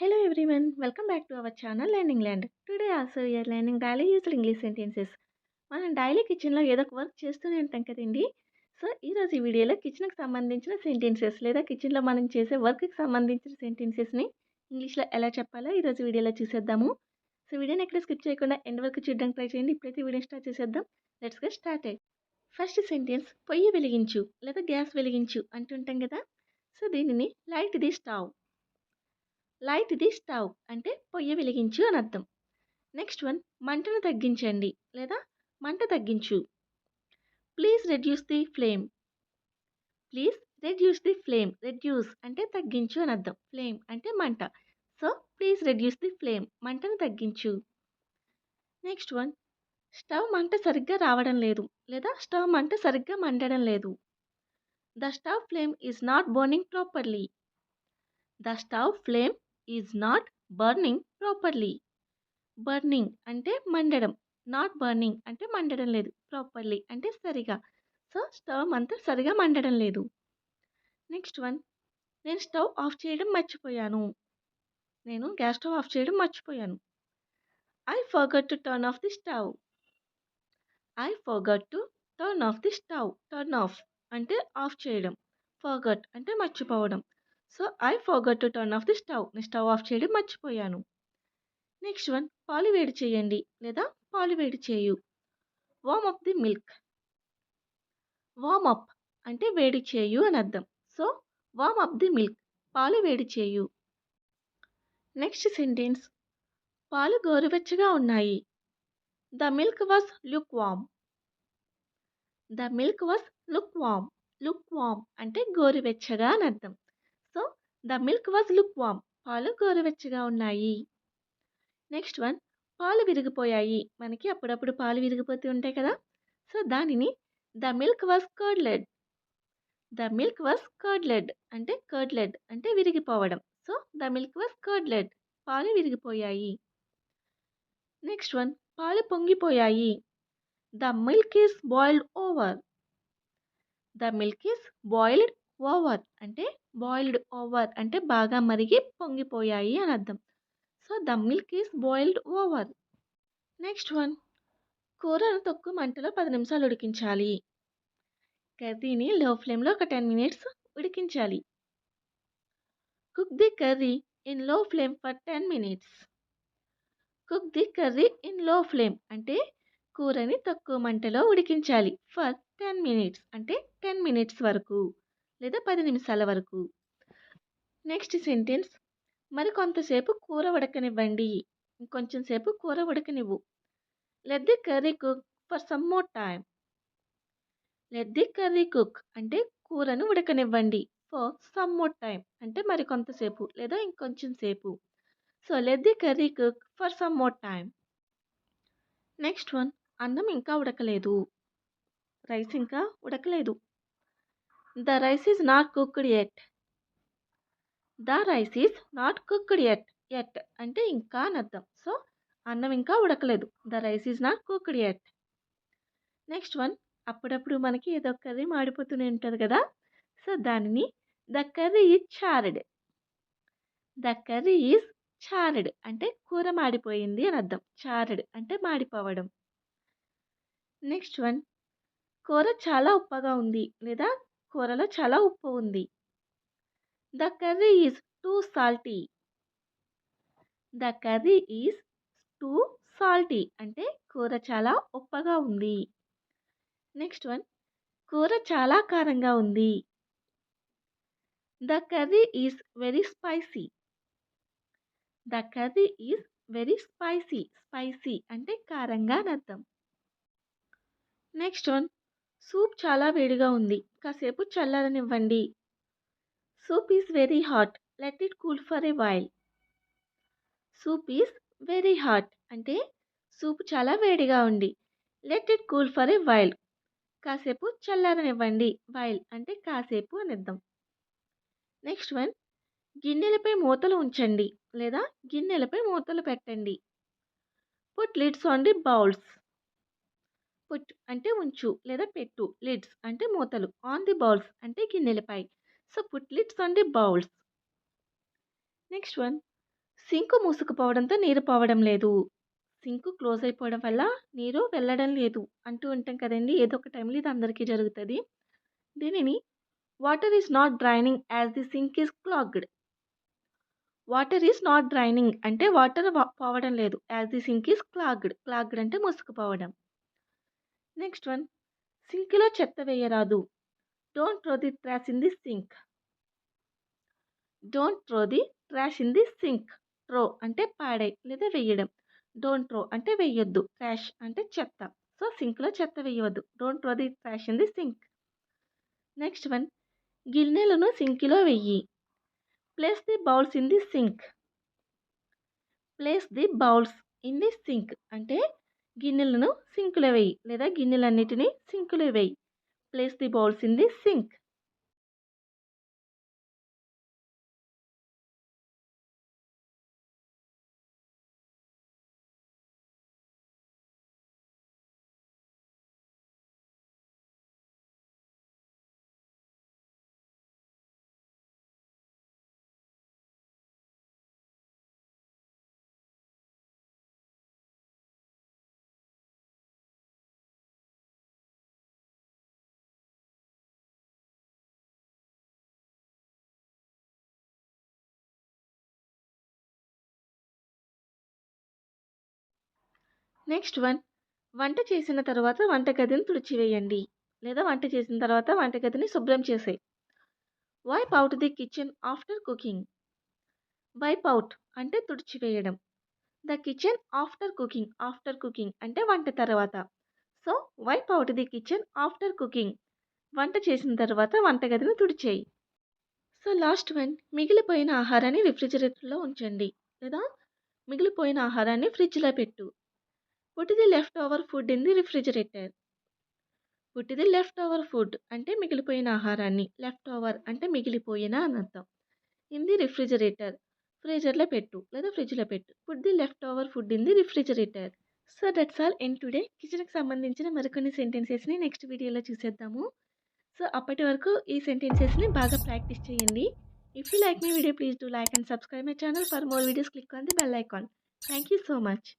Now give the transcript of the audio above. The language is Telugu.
Hello everyone, welcome back to our channel Learning Land. Today also we are learning daily used English sentences. మనం డైలీ కిచెన్లో ఏదో ఒక వర్క్ చేస్తూనే ఉంటాం కదండి. సో ఈరోజు ఈ వీడియోలో కిచెన్కి సంబంధించిన సెంటెన్సెస్ లేదా కిచెన్లో మనం చేసే వర్క్కి సంబంధించిన సెంటెన్సెస్ని ఇంగ్లీష్లో ఎలా చెప్పాలో ఈరోజు వీడియోలో చూసేద్దాము. సో వీడియోని ఎక్కడ స్కిప్ చేయకుండా ఎండ్ వరకు చూడడానికి ట్రై చేయండి. ఇప్పుడైతే వీడియో స్టార్ట్ చేసేద్దాం. Let's get started. First sentence పొయ్యి వెలిగించు లేదా గ్యాస్ వెలిగించు అంటుంటాం కదా. సో దీనిని light the stove. Light the stove అంటే పొయ్యి వెలిగించు అని అర్థం. నెక్స్ట్ వన్ మంటను తగ్గించండి లేదా మంట తగ్గించు. Please reduce the flame. Please reduce the flame. Reduce అంటే తగ్గించు అని అర్థం. ఫ్లేమ్ అంటే మంట. So please reduce the flame మంటను తగ్గించు. నెక్స్ట్ వన్ స్టవ్ మంట సరిగ్గా రావడం లేదు లేదా స్టవ్ మంట సరిగ్గా మండడం లేదు. The stove flame is not burning properly. The stove flame is not burning properly. Burning అంటే మండడం, నాట్ బర్నింగ్ అంటే మండడం లేదు, ప్రాపర్లీ అంటే సరిగా. సో స్టవ్ అంతా సరిగా మండడం లేదు. నెక్స్ట్ వన్ నేను స్టవ్ ఆఫ్ చేయడం మర్చిపోయాను. నేను గ్యాస్ స్టవ్ ఆఫ్ చేయడం మర్చిపోయాను. I forgot to turn off the stove. I forgot to turn off the stove. Turn off అంటే ఆఫ్ చేయడం, ఫర్గట్ అంటే మర్చిపోవడం. So I forgot to turn off the stove. నేను స్టవ్ ఆఫ్ చేయడం మర్చిపోయాను. నెక్స్ట్ వన్ పాలు వేడి చేయండి లేదా పాలు వేడి చేయు. Warm up the milk. Warm up అంటే వేడి చేయు అని అర్థం. So warm up the milk పాలు వేడి చేయు. నెక్స్ట్ సెంటెన్స్ పాలు గోరువెచ్చగా ఉన్నాయి. The milk was look warm. The milk was look warm. Look warm అంటే గోరువెచ్చగా అని అర్థం. So the milk was look warm పాలు గోరువెచ్చగా ఉన్నాయి. నెక్స్ట్ వన్ పాలు విరిగిపోయాయి. మనకి అప్పుడప్పుడు పాలు విరిగిపోతూ ఉంటాయి కదా. సో దానిని the milk was curdled. The milk was curdled అంటే కర్డ్లెడ్ అంటే విరిగిపోవడం. So the milk was curdled పాలు విరిగిపోయాయి. నెక్స్ట్ వన్ పాలు పొంగిపోయాయి. The milk is boiled over. The milk is boiled over అంటే బాయిల్డ్ ఓవర్ అంటే బాగా మరిగి పొంగిపోయాయి అని అర్థం. So the milk is boiled over. Next one కూరను తక్కువ మంటలో 10 నిమిషాలు ఉడికించాలి. కర్రీని లో ఫ్లేమ్లో ఒక 10 మినిట్స్ ఉడికించాలి. కుక్ ది కర్రీ ఇన్ లో flame for 10 minutes. Cook the curry in లో ఫ్లేమ్ అంటే కూరని తక్కువ మంటలో ఉడికించాలి. ఫర్ 10 మినిట్స్ అంటే 10 మినిట్స్ వరకు లేదా 10 నిమిషాల వరకు. నెక్స్ట్ సెంటెన్స్ మరి కొంతసేపు కూర ఉడకనివ్వండి. ఇంకొంచెం సేపు కూర ఉడకనివ్వు. Let the curry cook for some more time. Let the curry cook అంటే కూరను ఉడకనివ్వండి. ఫర్ సమ్ మోర్ టైమ్ అంటే మరి కొంతసేపు లేదా ఇంకొంచెం సేపు. So let the curry cook for some more time. Next one అన్నం ఇంకా ఉడకలేదు. రైస్ ఇంకా ఉడకలేదు. The rice is not cooked yet. The rice is not cooked yet. Yet అంటే ఇంకా అని అర్థం. సో అన్నం ఇంకా ఉడకలేదు. The rice is not cooked at. Next one అప్పుడప్పుడు మనకి ఏదో ఒక కర్రీ మాడిపోతూనే ఉంటుంది కదా. సో దానిని the curry is chartered. The curry is chartered అంటే కూర మాడిపోయింది అని అర్థం. చార్డ్ అంటే మాడిపోవడం. నెక్స్ట్ వన్ కూర చాలా ఉప్పగా ఉంది లేదా కూరలో చాలా ఉప్పు ఉంది. The curry is too salty. The curry is too salty అంటే కూర చాలా ఉప్పగా ఉంది. నెక్స్ట్ వన్ కూర చాలా కారంగా ఉంది. The curry is very spicy. The curry is very spicy. Spicy అంటే కారంగా అని అర్థం. నెక్స్ట్ వన్ సూప్ చాలా వేడిగా ఉంది. కాసేపు చల్లారనివ్వండి. Soup is very hot. Let it cool for a while. Soup is very hot అంటే సూప్ చాలా వేడిగా ఉంది. Let it cool for a while కాసేపు చల్లారనివ్వండి. వైల్ అంటే కాసేపు అని అర్థం. నెక్స్ట్ వన్ గిన్నెలపై మూతలు ఉంచండి లేదా గిన్నెలపై మూతలు పెట్టండి. Put lids on the bowls. Put అంటే ఉంచు లేదా పెట్టు. లిడ్స్ అంటే మూతలు. ఆన్ ది బౌల్స్ అంటే గిన్నెలపై. So put lids on the bowls. Next one sink మూసుకుపోవడంతో నీరు పోవడం లేదు. సింకు క్లోజ్ అయిపోవడం వల్ల నీరు వెళ్ళడం లేదు అంటూ ఉంటాం కదండీ! ఏదో ఒక టైంలో ఇది అందరికీ జరుగుతది. దీనిని water is not draining as the sink is clogged. Water is not draining అంటే వాటర్ పోవడం లేదు. As the sink is clogged. Clogged అంటే మూసుకుపోవడం. నెక్స్ట్ వన్, సింక్‌లో చెత్త వేయరాదు. Don't throw the trash in the sink. Don't throw the trash in the sink. Throw అంటే పాడేయ్ లేదా వేయడం. డోంట్ త్రో అంటే వేయొద్దు. ట్రాష్ అంటే చెత్త. సో, సింక్‌లో చెత్త వేయవద్దు. Don't throw the trash in the sink. Next one, గిన్నెలను సింక్‌లో వెయ్యి. Place the bowls in the sink. Place the bowls in the sink అంటే గిన్నెలను సింక్‌లో వెయ్యి లేదా గిన్నెలన్నిటిని సింక్‌లో వెయ్యి. Place the bowls in the sink. Next one, వంట చేసిన తర్వాత వంటగదిని తుడిచివేయండి లేదా వంట చేసిన తర్వాత వంటగదిని శుభ్రం చేసేయి. Wipe out the kitchen after cooking. Wipe out అంటే తుడిచివేయడం. The kitchen after cooking. After cooking అంటే వంట తర్వాత. So, wipe out the kitchen after cooking. వంట చేసిన తర్వాత వంటగదిని తుడిచేయి. సో, లాస్ట్ వన్, మిగిలిపోయిన ఆహారాన్ని రిఫ్రిజిరేటర్‌లో ఉంచండి లేదా మిగిలిపోయిన ఆహారాన్ని ఫ్రిడ్జ్‌లో పెట్టు. Put the leftover food in the refrigerator. Put the leftover food అంటే మిగిలిపోయిన ఆహారాన్ని. లెఫ్ట్ ఓవర్ అంటే మిగిలిపోయిన అని అర్థం. ఇన్ ది రిఫ్రిజిరేటర్ ఫ్రీజర్‌లో పెట్టు లేదా ఫ్రిడ్జ్‌లో పెట్టు. Put the leftover food in the refrigerator. So, that's all in today. కిచెన్‌కి సంబంధించిన మరికొన్ని సెంటెన్సెస్‌ని నెక్స్ట్ వీడియోలో చూసేద్దాము. సో, అప్పటి వరకు ఈ సెంటెన్సెస్‌ని బాగా ప్రాక్టీస్ చేయండి. If you like my video please do like and subscribe my channel. For more videos click on the bell icon. Thank you so much.